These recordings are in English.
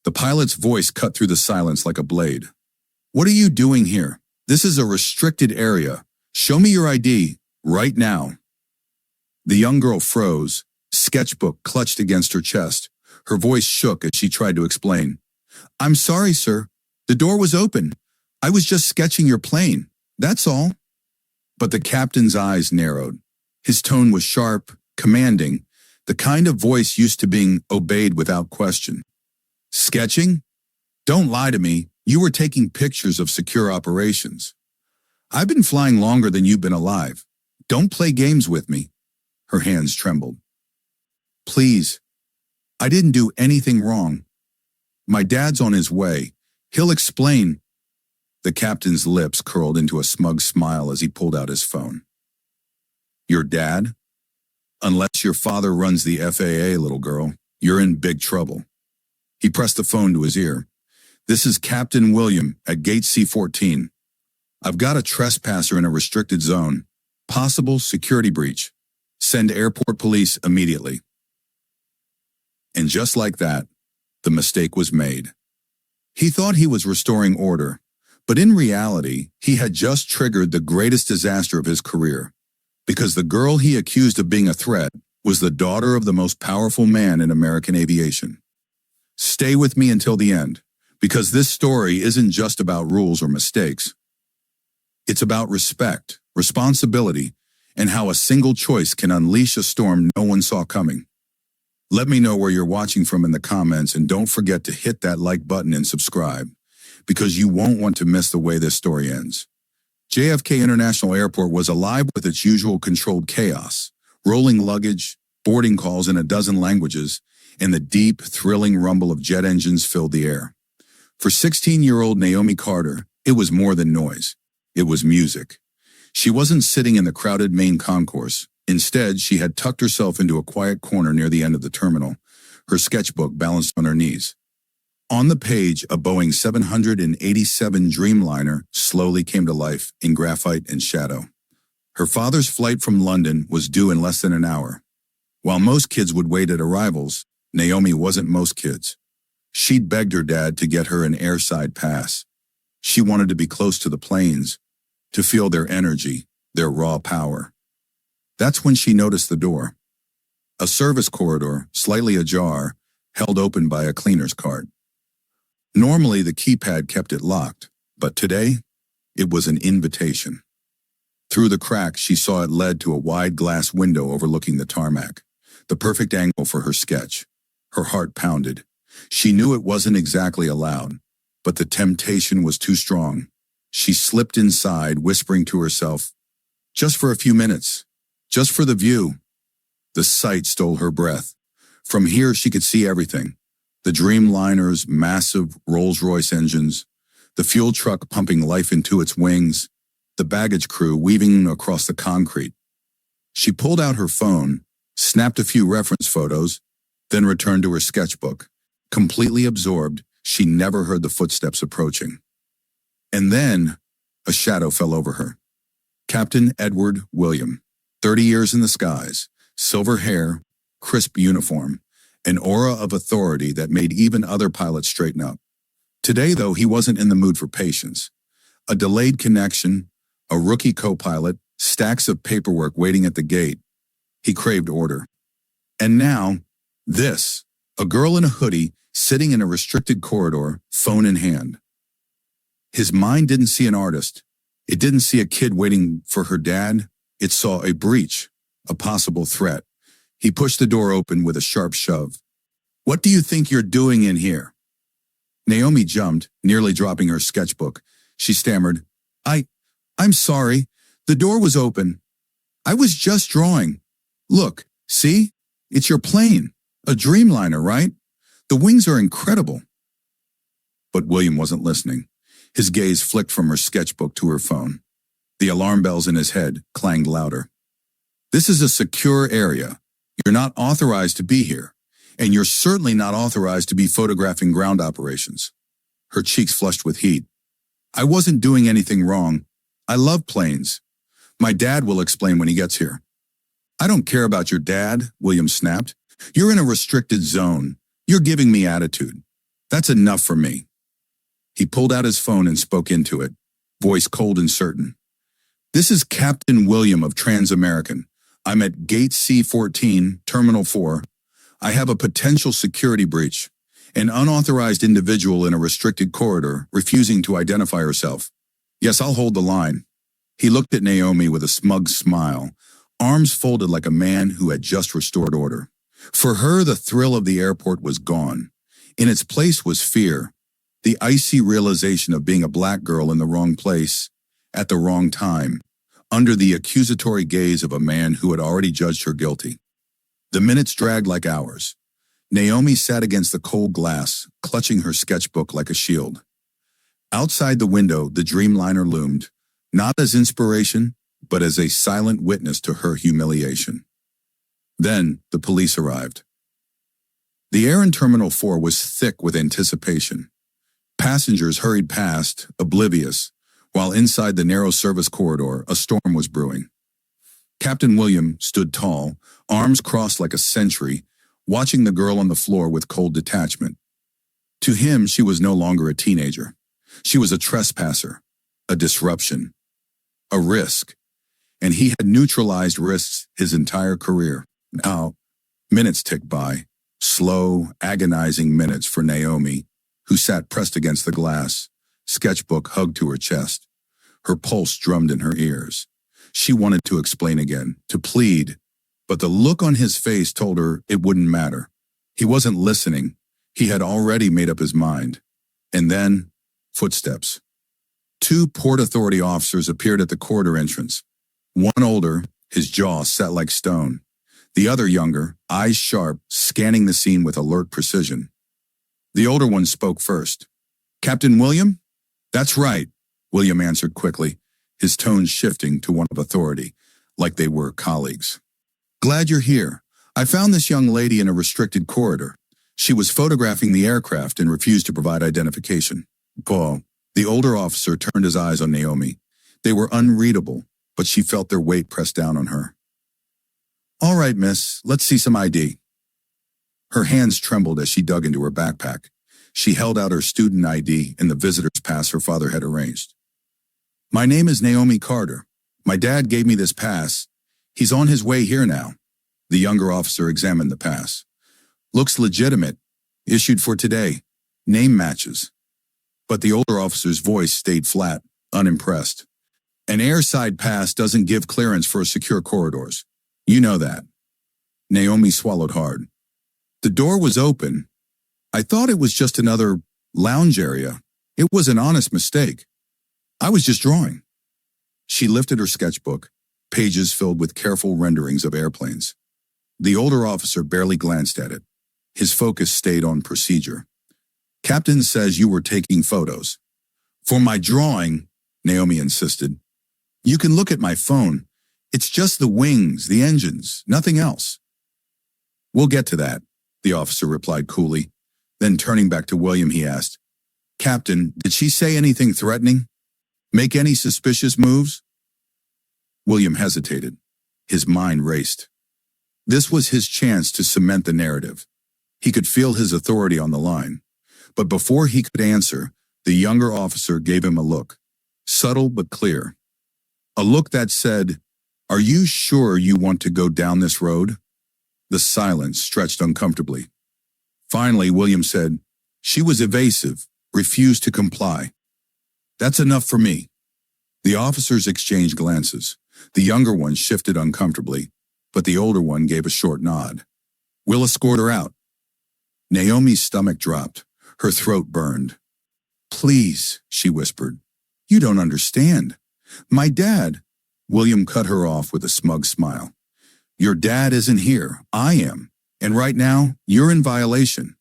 The pilot's voice cut through the silence like a blade. What are you doing here? This is a restricted area. Show me your ID, right now. The young girl froze, sketchbook clutched against her chest. Her voice shook as she tried to explain. I'm sorry, sir. The door was open. I was just sketching your plane. That's all. But the captain's eyes narrowed. His tone was sharp, commanding, the kind of voice used to being obeyed without question. Sketching? Don't lie to me. You were taking pictures of secure operations. I've been flying longer than you've been alive. Don't play games with me. Her hands trembled. Please. I didn't do anything wrong. My dad's on his way. He'll explain. The captain's lips curled into a smug smile as he pulled out his phone. Your dad? Unless your father runs the FAA, little girl, you're in big trouble. He pressed the phone to his ear. This is Captain William at Gate C-14. I've got a trespasser in a restricted zone. Possible security breach. Send airport police immediately. And just like that, the mistake was made. He thought he was restoring order, but in reality, he had just triggered the greatest disaster of his career, because the girl he accused of being a threat was the daughter of the most powerful man in American aviation. Stay with me until the end, because this story isn't just about rules or mistakes. It's about respect, responsibility, and how a single choice can unleash a storm no one saw coming. Let me know where you're watching from in the comments, and don't forget to hit that like button and subscribe, because you won't want to miss the way this story ends. JFK International Airport was alive with its usual controlled chaos, rolling luggage, boarding calls in a dozen languages, and the deep, thrilling rumble of jet engines filled the air. For 16-year-old Naomi Carter, it was more than noise. It was music. She wasn't sitting in the crowded main concourse. Instead, she had tucked herself into a quiet corner near the end of the terminal, her sketchbook balanced on her knees. On the page, a Boeing 787 Dreamliner slowly came to life in graphite and shadow. Her father's flight from London was due in less than an hour. While most kids would wait at arrivals, Naomi wasn't most kids. She'd begged her dad to get her an airside pass. She wanted to be close to the planes, to feel their energy, their raw power. That's when she noticed the door. A service corridor, slightly ajar, held open by a cleaner's cart. Normally, the keypad kept it locked, but today, it was an invitation. Through the crack, she saw it led to a wide glass window overlooking the tarmac, the perfect angle for her sketch. Her heart pounded. She knew it wasn't exactly allowed, but the temptation was too strong. She slipped inside, whispering to herself, just for a few minutes, just for the view. The sight stole her breath. From here, she could see everything. The Dreamliner's massive Rolls-Royce engines, the fuel truck pumping life into its wings, the baggage crew weaving across the concrete. She pulled out her phone, snapped a few reference photos, then returned to her sketchbook. Completely absorbed, she never heard the footsteps approaching. And then, a shadow fell over her. Captain Edward William, 30 years in the skies, silver hair, crisp uniform, an aura of authority that made even other pilots straighten up. Today, though, he wasn't in the mood for patience. A delayed connection, a rookie co-pilot, stacks of paperwork waiting at the gate. He craved order. And now, this, a girl in a hoodie sitting in a restricted corridor, phone in hand. His mind didn't see an artist. It didn't see a kid waiting for her dad. It saw a breach, a possible threat. He pushed the door open with a sharp shove. What do you think you're doing in here? Naomi jumped, nearly dropping her sketchbook. She stammered, I'm sorry. The door was open. I was just drawing. Look, see? It's your plane. A Dreamliner, right? The wings are incredible. But William wasn't listening. His gaze flicked from her sketchbook to her phone. The alarm bells in his head clanged louder. This is a secure area. You're not authorized to be here, and you're certainly not authorized to be photographing ground operations. Her cheeks flushed with heat. I wasn't doing anything wrong. I love planes. My dad will explain when he gets here. I don't care about your dad, William snapped. You're in a restricted zone. You're giving me attitude. That's enough for me. He pulled out his phone and spoke into it, voice cold and certain. This is Captain William of Trans-American. I'm at Gate C14, Terminal 4. I have a potential security breach. An unauthorized individual in a restricted corridor, refusing to identify herself. Yes, I'll hold the line. He looked at Naomi with a smug smile, arms folded like a man who had just restored order. For her, the thrill of the airport was gone. In its place was fear, the icy realization of being a black girl in the wrong place, at the wrong time, under the accusatory gaze of a man who had already judged her guilty. The minutes dragged like hours. Naomi sat against the cold glass, clutching her sketchbook like a shield. Outside the window, the Dreamliner loomed, not as inspiration, but as a silent witness to her humiliation. Then, the police arrived. The air in Terminal 4 was thick with anticipation. Passengers hurried past, oblivious, while inside the narrow service corridor, a storm was brewing. Captain William stood tall, arms crossed like a sentry, watching the girl on the floor with cold detachment. To him, she was no longer a teenager. She was a trespasser, a disruption, a risk, and he had neutralized risks his entire career. Now, minutes ticked by, slow, agonizing minutes for Naomi, who sat pressed against the glass, sketchbook hugged to her chest. Her pulse drummed in her ears. She wanted to explain again, to plead, but the look on his face told her it wouldn't matter. He wasn't listening. He had already made up his mind. And then, footsteps. Two Port Authority officers appeared at the corridor entrance. One older, his jaw set like stone. The other younger, eyes sharp, scanning the scene with alert precision. The older one spoke first. Captain William? That's right, William answered quickly, his tone shifting to one of authority, like they were colleagues. Glad you're here. I found this young lady in a restricted corridor. She was photographing the aircraft and refused to provide identification. Paul, the older officer, turned his eyes on Naomi. They were unreadable, but she felt their weight pressed down on her. All right, miss, let's see some ID. Her hands trembled as she dug into her backpack. She held out her student ID and the visitor's pass her father had arranged. My name is Naomi Carter. My dad gave me this pass. He's on his way here now. The younger officer examined the pass. Looks legitimate. Issued for today. Name matches. But the older officer's voice stayed flat, unimpressed. An airside pass doesn't give clearance for secure corridors. You know that. Naomi swallowed hard. The door was open. I thought it was just another lounge area. It was an honest mistake. I was just drawing. She lifted her sketchbook, pages filled with careful renderings of airplanes. The older officer barely glanced at it. His focus stayed on procedure. Captain says you were taking photos. For my drawing, Naomi insisted. You can look at my phone. It's just the wings, the engines, nothing else. We'll get to that, the officer replied coolly. Then turning back to William, he asked, Captain, did she say anything threatening? Make any suspicious moves? William hesitated. His mind raced. This was his chance to cement the narrative. He could feel his authority on the line. But before he could answer, the younger officer gave him a look, subtle but clear. A look that said, Are you sure you want to go down this road? The silence stretched uncomfortably. Finally, William said, She was evasive, refused to comply. That's enough for me. The officers exchanged glances. The younger one shifted uncomfortably, but the older one gave a short nod. We'll escort her out. Naomi's stomach dropped. Her throat burned. Please, she whispered. You don't understand. My dad. William cut her off with a smug smile. Your dad isn't here. I am. And right now, you're in violation.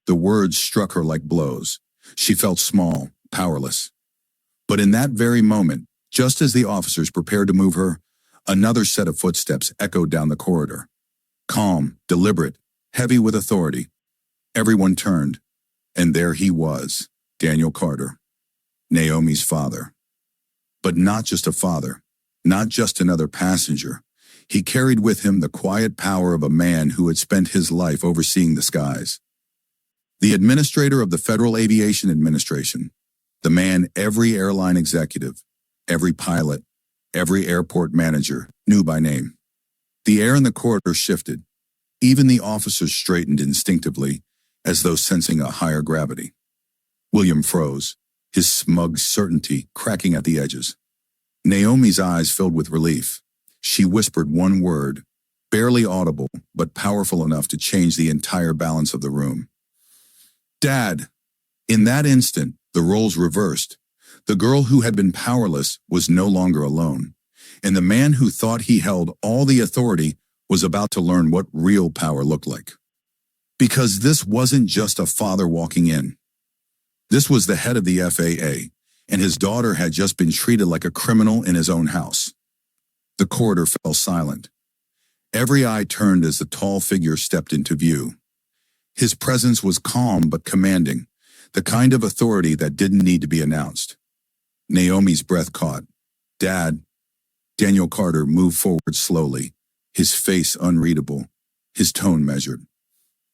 The words struck her like blows. She felt small, powerless. But in that very moment, just as the officers prepared to move her, another set of footsteps echoed down the corridor. Calm, deliberate, heavy with authority. Everyone turned, and there he was, Daniel Carter, Naomi's father. But not just a father, not just another passenger. He carried with him the quiet power of a man who had spent his life overseeing the skies. The administrator of the Federal Aviation Administration, the man every airline executive, every pilot, every airport manager knew by name. The air in the corridor shifted. Even the officers straightened instinctively, as though sensing a higher gravity. William froze, his smug certainty cracking at the edges. Naomi's eyes filled with relief. She whispered one word, barely audible, but powerful enough to change the entire balance of the room. Dad! In that instant, the roles reversed. The girl who had been powerless was no longer alone, and the man who thought he held all the authority was about to learn what real power looked like. Because this wasn't just a father walking in. This was the head of the FAA, and his daughter had just been treated like a criminal in his own house. The corridor fell silent. Every eye turned as the tall figure stepped into view. His presence was calm but commanding, the kind of authority that didn't need to be announced. Naomi's breath caught. Dad. Daniel Carter moved forward slowly, his face unreadable, his tone measured.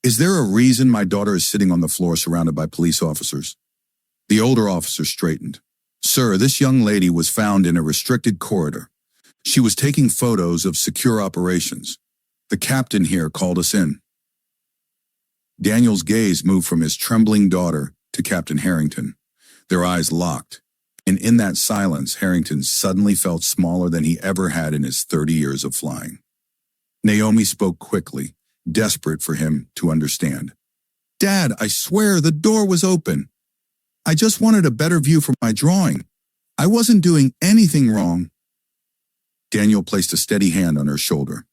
Is there a reason my daughter is sitting on the floor surrounded by police officers? The older officer straightened. Sir, this young lady was found in a restricted corridor. She was taking photos of secure operations. The captain here called us in. Daniel's gaze moved from his trembling daughter to Captain Harrington. Their eyes locked, and in that silence, Harrington suddenly felt smaller than he ever had in his 30 years of flying. Naomi spoke quickly, desperate for him to understand. Dad, I swear the door was open. I just wanted a better view for my drawing. I wasn't doing anything wrong. Daniel placed a steady hand on her shoulder.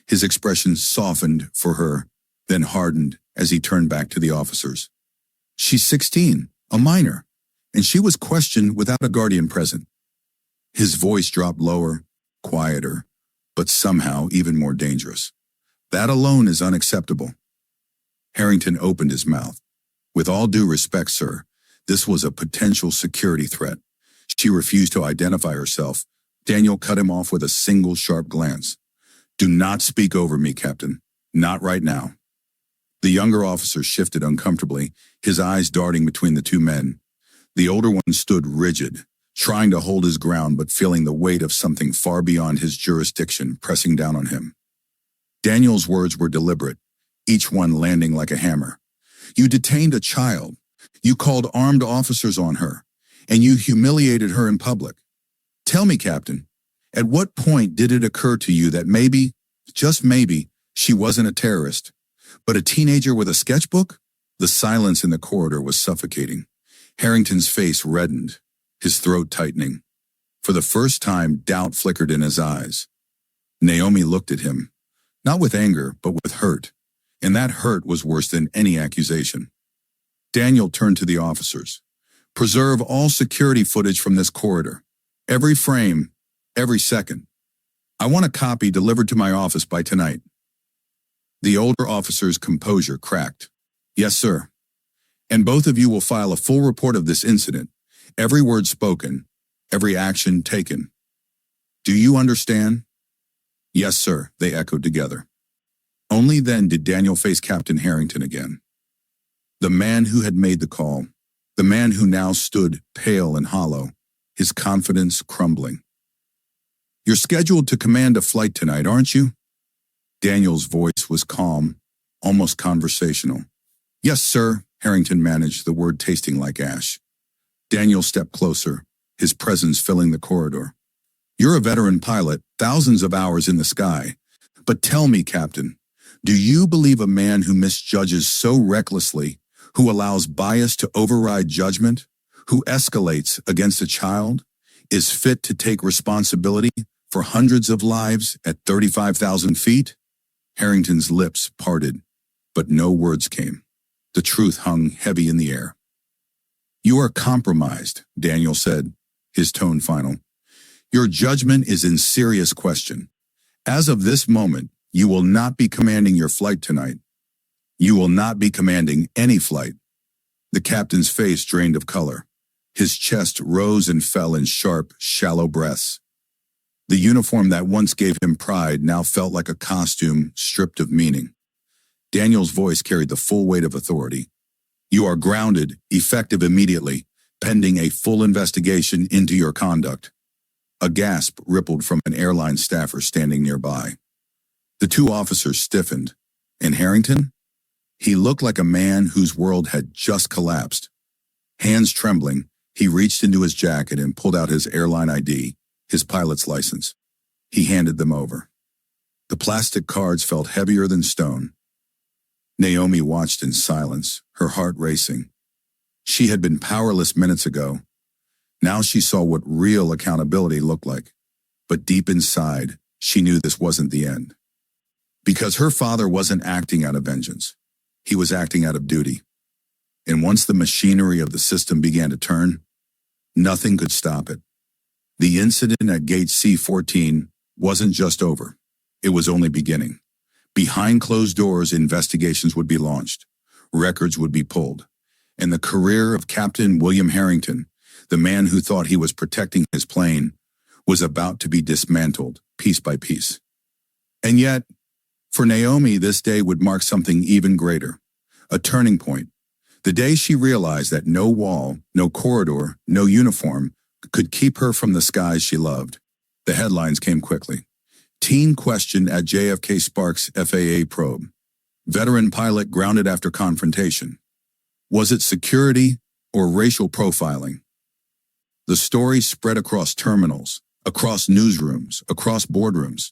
His expression softened for her, then hardened as he turned back to the officers. She's 16, a minor, and she was questioned without a guardian present. His voice dropped lower, quieter, but somehow even more dangerous. That alone is unacceptable. Harrington opened his mouth. With all due respect, sir, this was a potential security threat. She refused to identify herself. Daniel cut him off with a single sharp glance. Do not speak over me, Captain. Not right now. The younger officer shifted uncomfortably, his eyes darting between the two men. The older one stood rigid, trying to hold his ground but feeling the weight of something far beyond his jurisdiction pressing down on him. Daniel's words were deliberate, each one landing like a hammer. You detained a child. You called armed officers on her, and you humiliated her in public. Tell me, Captain, at what point did it occur to you that maybe, just maybe, she wasn't a terrorist, but a teenager with a sketchbook? The silence in the corridor was suffocating. Harrington's face reddened, his throat tightening. For the first time, doubt flickered in his eyes. Naomi looked at him, not with anger, but with hurt, and that hurt was worse than any accusation. Daniel turned to the officers. Preserve all security footage from this corridor. Every frame, every second. I want a copy delivered to my office by tonight. The older officer's composure cracked. Yes, sir. And both of you will file a full report of this incident, every word spoken, every action taken. Do you understand? Yes, sir, they echoed together. Only then did Daniel face Captain Harrington again. The man who had made the call, the man who now stood pale and hollow, his confidence crumbling. You're scheduled to command a flight tonight, aren't you? Daniel's voice was calm, almost conversational. Yes, sir, Harrington managed, the word tasting like ash. Daniel stepped closer, his presence filling the corridor. You're a veteran pilot, thousands of hours in the sky. But tell me, Captain, do you believe a man who misjudges so recklessly, who allows bias to override judgment, who escalates against a child, is fit to take responsibility for hundreds of lives at 35,000 feet? Harrington's lips parted, but no words came. The truth hung heavy in the air. You are compromised, Daniel said, his tone final. Your judgment is in serious question. As of this moment, you will not be commanding your flight tonight. You will not be commanding any flight. The captain's face drained of color. His chest rose and fell in sharp, shallow breaths. The uniform that once gave him pride now felt like a costume stripped of meaning. Daniel's voice carried the full weight of authority. You are grounded, effective immediately, pending a full investigation into your conduct. A gasp rippled from an airline staffer standing nearby. The two officers stiffened. And Harrington? He looked like a man whose world had just collapsed. Hands trembling, he reached into his jacket and pulled out his airline ID, his pilot's license. He handed them over. The plastic cards felt heavier than stone. Naomi watched in silence, her heart racing. She had been powerless minutes ago. Now she saw what real accountability looked like. But deep inside, she knew this wasn't the end. Because her father wasn't acting out of vengeance. He was acting out of duty. And once the machinery of the system began to turn, nothing could stop it. The incident at Gate C-14 wasn't just over. It was only beginning. Behind closed doors, investigations would be launched. Records would be pulled. And the career of Captain William Harrington, the man who thought he was protecting his plane, was about to be dismantled piece by piece. And yet, for Naomi, this day would mark something even greater, a turning point. The day she realized that no wall, no corridor, no uniform could keep her from the skies she loved. The headlines came quickly. Teen questioned at JFK Sparks FAA probe. Veteran pilot grounded after confrontation. Was it security or racial profiling? The story spread across terminals, across newsrooms, across boardrooms.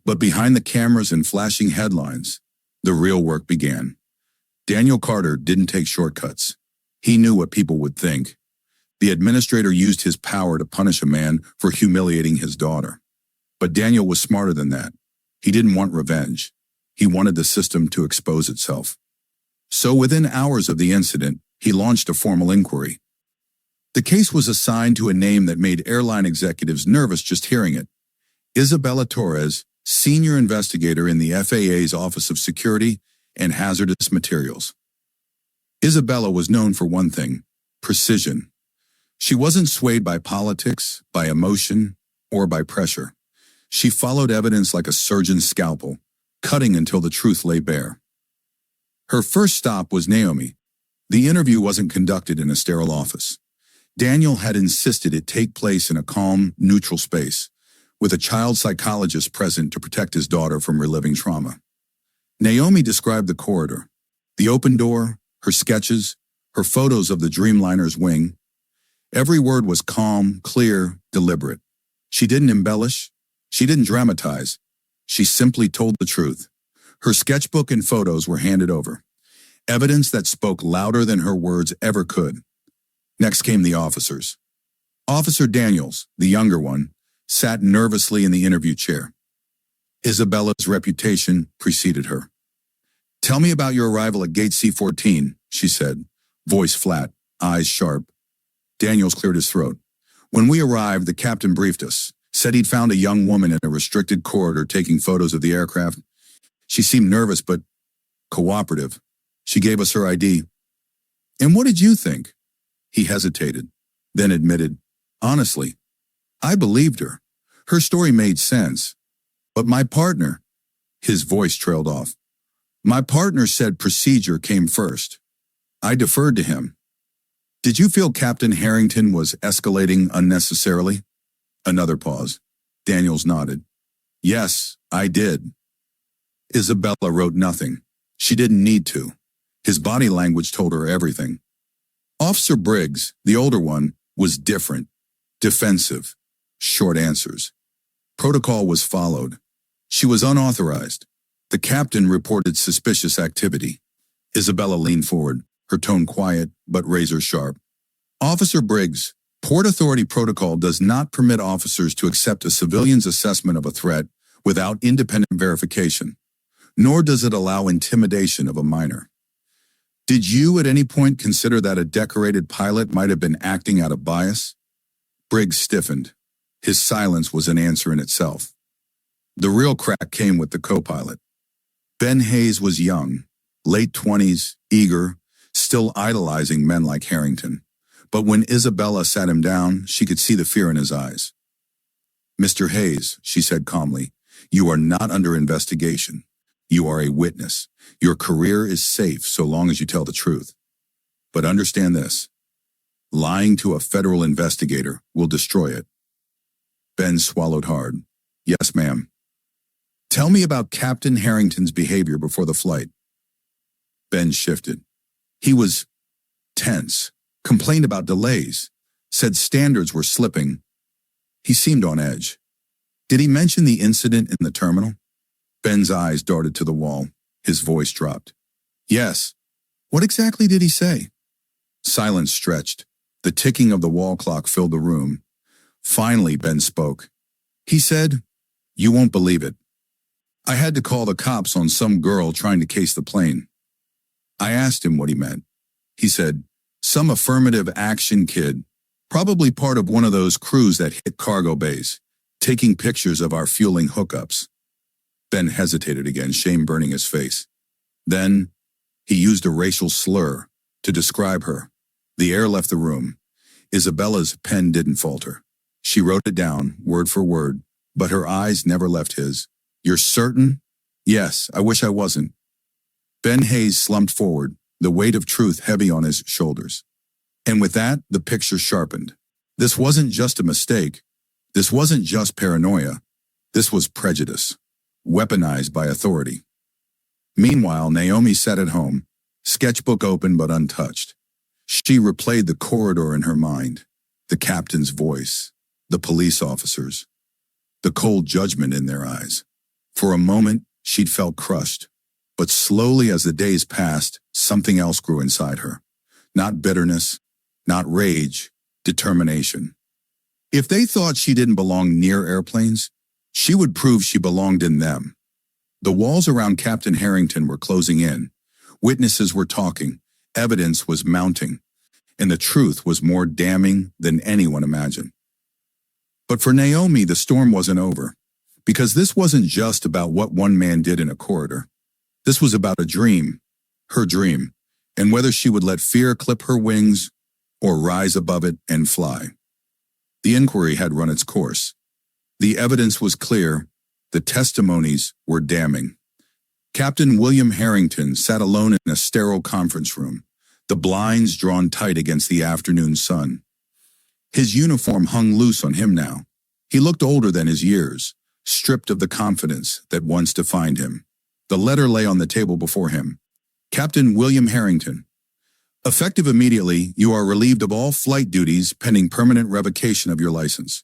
But behind the cameras and flashing headlines, the real work began. Daniel Carter didn't take shortcuts. He knew what people would think. The administrator used his power to punish a man for humiliating his daughter. But Daniel was smarter than that. He didn't want revenge. He wanted the system to expose itself. So within hours of the incident, he launched a formal inquiry. The case was assigned to a name that made airline executives nervous just hearing it. Isabella Torres, senior investigator in the FAA's Office of Security and Hazardous Materials. Isabella was known for one thing: precision. She wasn't swayed by politics, by emotion, or by pressure. She followed evidence like a surgeon's scalpel, cutting until the truth lay bare. Her first stop was Naomi. The interview wasn't conducted in a sterile office. Daniel had insisted it take place in a calm, neutral space, with a child psychologist present to protect his daughter from reliving trauma. Naomi described the corridor, the open door, her sketches, her photos of the Dreamliner's wing. Every word was calm, clear, deliberate. She didn't embellish. She didn't dramatize. She simply told the truth. Her sketchbook and photos were handed over, evidence that spoke louder than her words ever could. Next came the officers. Officer Daniels, the younger one, sat nervously in the interview chair. Isabella's reputation preceded her. "Tell me about your arrival at Gate C-14, she said, voice flat, eyes sharp. Daniels cleared his throat. "When we arrived, the captain briefed us, said he'd found a young woman in a restricted corridor taking photos of the aircraft. She seemed nervous but cooperative. She gave us her ID. And what did you think?" He hesitated, then admitted, "Honestly, I believed her. Her story made sense. But my partner," his voice trailed off, "my partner said procedure came first. I deferred to him." "Did you feel Captain Harrington was escalating unnecessarily?" Another pause. Daniels nodded. "Yes, I did." Isabella wrote nothing. She didn't need to. His body language told her everything. Officer Briggs, the older one, was different, defensive, short answers. Protocol was followed. She was unauthorized. The captain reported suspicious activity. Isabella leaned forward, her tone quiet but razor sharp. "Officer Briggs, Port Authority protocol does not permit officers to accept a civilian's assessment of a threat without independent verification, nor does it allow intimidation of a minor. Did you at any point consider that a decorated pilot might have been acting out of bias?" Briggs stiffened. His silence was an answer in itself. The real crack came with the co-pilot. Ben Hayes was young, late 20s, eager, still idolizing men like Harrington. But when Isabella sat him down, she could see the fear in his eyes. "Mr. Hayes," she said calmly, "you are not under investigation. You are a witness. Your career is safe so long as you tell the truth." But understand this. Lying to a federal investigator will destroy it. Ben swallowed hard. Yes, ma'am. Tell me about Captain Harrington's behavior before the flight. Ben shifted. He was tense, complained about delays, said standards were slipping. He seemed on edge. Did he mention the incident in the terminal? Ben's eyes darted to the wall. His voice dropped. Yes. What exactly did he say? Silence stretched. The ticking of the wall clock filled the room. Finally, Ben spoke. He said, "You won't believe it. I had to call the cops on some girl trying to case the plane." I asked him what he meant. He said, "Some affirmative action kid, probably part of one of those crews that hit cargo bays, taking pictures of our fueling hookups." Ben hesitated again, shame burning his face. Then he used a racial slur to describe her. The air left the room. Isabella's pen didn't falter. She wrote it down, word for word, but her eyes never left his. "You're certain?" "Yes, I wish I wasn't." Ben Hayes slumped forward, the weight of truth heavy on his shoulders. And with that, the picture sharpened. This wasn't just a mistake. This wasn't just paranoia. This was prejudice, weaponized by authority. Meanwhile, Naomi sat at home, sketchbook open but untouched. She replayed the corridor in her mind, the captain's voice, the police officers, the cold judgment in their eyes. For a moment, she'd felt crushed. But slowly as the days passed, something else grew inside her. Not bitterness, not rage, determination. If they thought she didn't belong near airplanes, she would prove she belonged in them. The walls around Captain Harrington were closing in. Witnesses were talking. Evidence was mounting. And the truth was more damning than anyone imagined. But for Naomi, the storm wasn't over. Because this wasn't just about what one man did in a corridor. This was about a dream, her dream, and whether she would let fear clip her wings or rise above it and fly. The inquiry had run its course. The evidence was clear. The testimonies were damning. Captain William Harrington sat alone in a sterile conference room, the blinds drawn tight against the afternoon sun. His uniform hung loose on him now. He looked older than his years, stripped of the confidence that once defined him. The letter lay on the table before him. Captain William Harrington. Effective immediately, you are relieved of all flight duties pending permanent revocation of your license.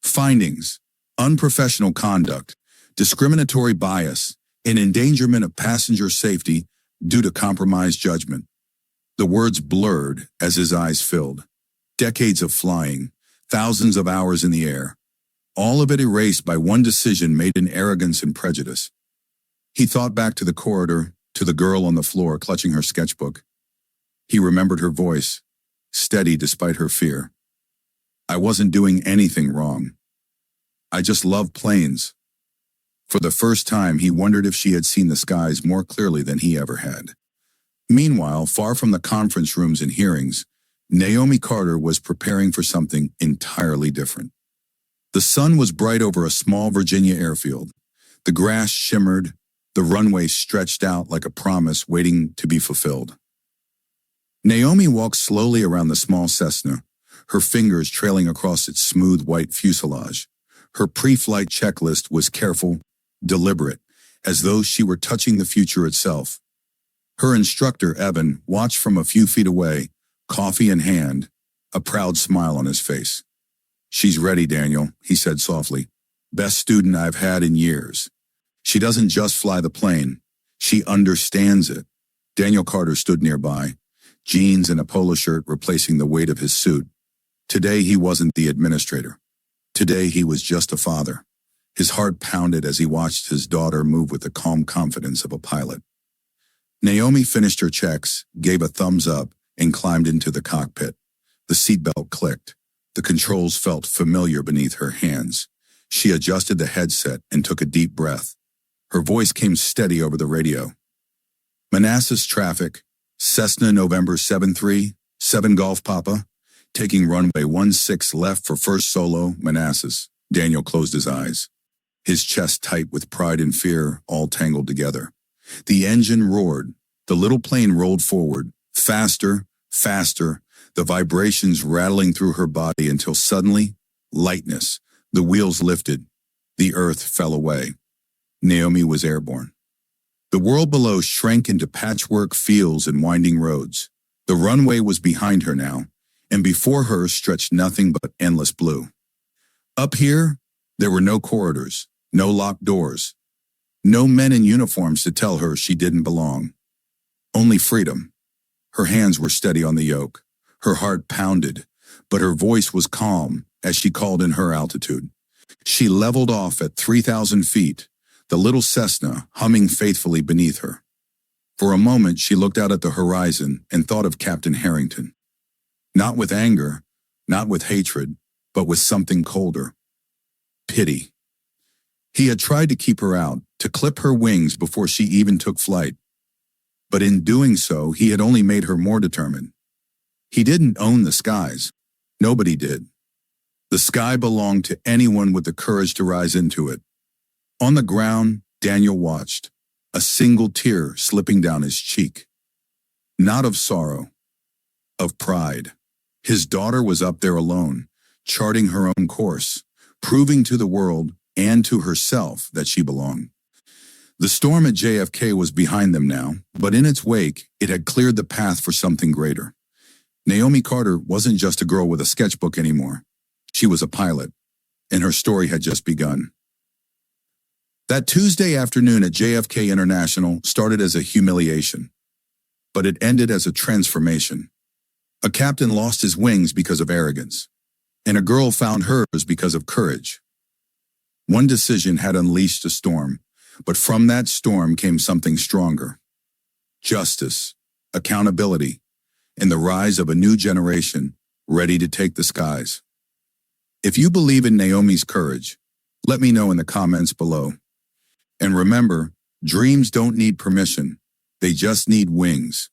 Findings: unprofessional conduct, discriminatory bias, and endangerment of passenger safety due to compromised judgment. The words blurred as his eyes filled. Decades of flying, thousands of hours in the air, all of it erased by one decision made in arrogance and prejudice. He thought back to the corridor, to the girl on the floor clutching her sketchbook. He remembered her voice, steady despite her fear. "I wasn't doing anything wrong. I just love planes." For the first time, he wondered if she had seen the skies more clearly than he ever had. Meanwhile, far from the conference rooms and hearings, Naomi Carter was preparing for something entirely different. The sun was bright over a small Virginia airfield. The grass shimmered, the runway stretched out like a promise waiting to be fulfilled. Naomi walked slowly around the small Cessna, her fingers trailing across its smooth white fuselage. Her pre-flight checklist was careful, deliberate, as though she were touching the future itself. Her instructor, Evan, watched from a few feet away, coffee in hand, a proud smile on his face. "She's ready, Daniel," he said softly. "Best student I've had in years. She doesn't just fly the plane. She understands it." Daniel Carter stood nearby, jeans and a polo shirt replacing the weight of his suit. Today he wasn't the administrator. Today he was just a father. His heart pounded as he watched his daughter move with the calm confidence of a pilot. Naomi finished her checks, gave a thumbs up, and climbed into the cockpit. The seatbelt clicked. The controls felt familiar beneath her hands. She adjusted the headset and took a deep breath. Her voice came steady over the radio. "Manassas traffic, Cessna November 73, 7 Golf Papa, taking runway 16 left for first solo, Manassas." Daniel closed his eyes, his chest tight with pride and fear all tangled together. The engine roared. The little plane rolled forward, faster, Faster, the vibrations rattling through her body until suddenly, lightness, the wheels lifted, the earth fell away. Naomi was airborne. The world below shrank into patchwork fields and winding roads. The runway was behind her now, and before her stretched nothing but endless blue. Up here, there were no corridors, no locked doors, no men in uniforms to tell her she didn't belong. Only freedom. Her hands were steady on the yoke. Her heart pounded, but her voice was calm as she called in her altitude. She leveled off at 3,000 feet, the little Cessna humming faithfully beneath her. For a moment, she looked out at the horizon and thought of Captain Harrington. Not with anger, not with hatred, but with something colder. Pity. He had tried to keep her out, to clip her wings before she even took flight. But in doing so, he had only made her more determined. He didn't own the skies. Nobody did. The sky belonged to anyone with the courage to rise into it. On the ground, Daniel watched, a single tear slipping down his cheek. Not of sorrow, of pride. His daughter was up there alone, charting her own course, proving to the world and to herself that she belonged. The storm at JFK was behind them now, but in its wake, it had cleared the path for something greater. Naomi Carter wasn't just a girl with a sketchbook anymore. She was a pilot, and her story had just begun. That Tuesday afternoon at JFK International started as a humiliation, but it ended as a transformation. A captain lost his wings because of arrogance, and a girl found hers because of courage. One decision had unleashed a storm, but from that storm came something stronger. Justice, accountability, and the rise of a new generation ready to take the skies. If you believe in Naomi's courage, let me know in the comments below. And remember, dreams don't need permission, they just need wings.